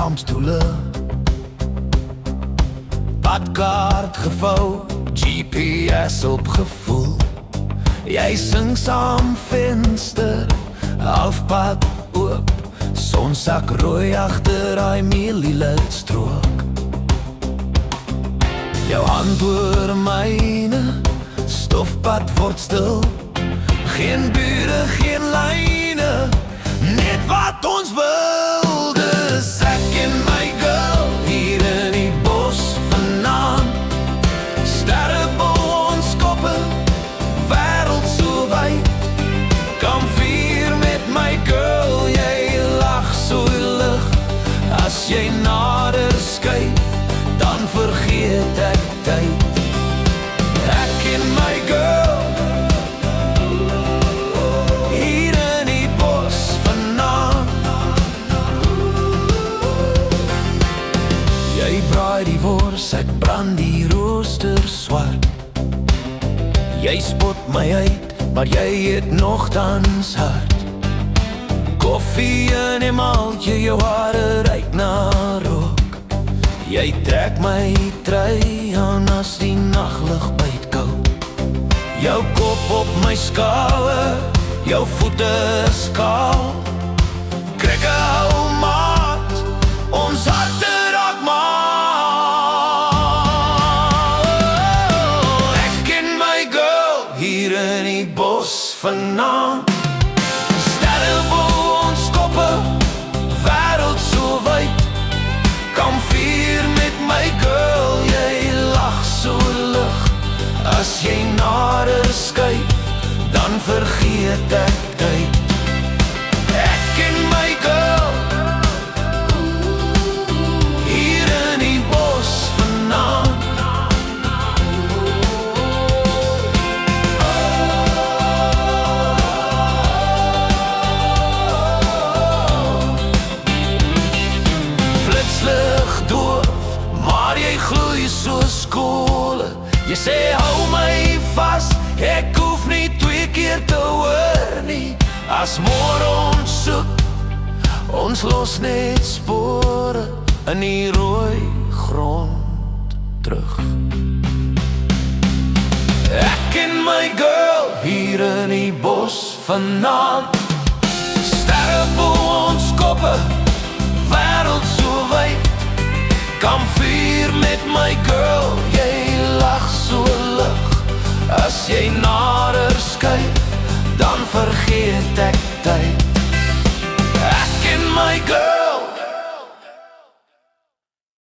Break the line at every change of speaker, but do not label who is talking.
kampstoele, padkaart gevou, GPS opgevoel. Jy sing saam venster, halfpad oop, sonsak rooi agter daai mielielitstrook. Jou hand oor myne, stofpad word stil, geen bure, geen lyne, net wat ons wil. Dis ek en my girl, hier in die bos vanaand. Sterre bo ons koppe, wêreld so wyd. Kom vier met my girl, jy lag so lig. As jy nader skuif, dan vergeet ek tyd. Ek en my girl, hier in die bos vanaand. Jy braai die wors, ek brand die rooster swart. Jy spot my uit, maar jy het nogtans hart. Koffie in die maaltje, jou hare ruik na rook. Jy trek my trui aan as die nachtlig byt kou. Jou kop op my skouer, jou voete skaal. Krikke hou maat, ons harte raak maal. Ek en my girl, hier in die bos vanaand. Sterre bo ons koppe, wêreld so wyd. Kom vier met my girl, jy lag so lig. As jy nader skuif, dan vergeet ek tyd. Ek en my girl, hier in die bos vanaand. Flitslig doof, maar jy gloei soos kolle. Jy sê hou my vas, ek hoef nie 2 keer te hoor nie. As môre ons soek, ons los net spore in die rooi grond terug. Ek en my girl, hier in die bos vanaand. Sterre bo ons koppe, wêreld so wyd. Kom vier met my girl, jy lag so lig. As jy nader skuif, dan vergeet ek tyd. Ek en my girl,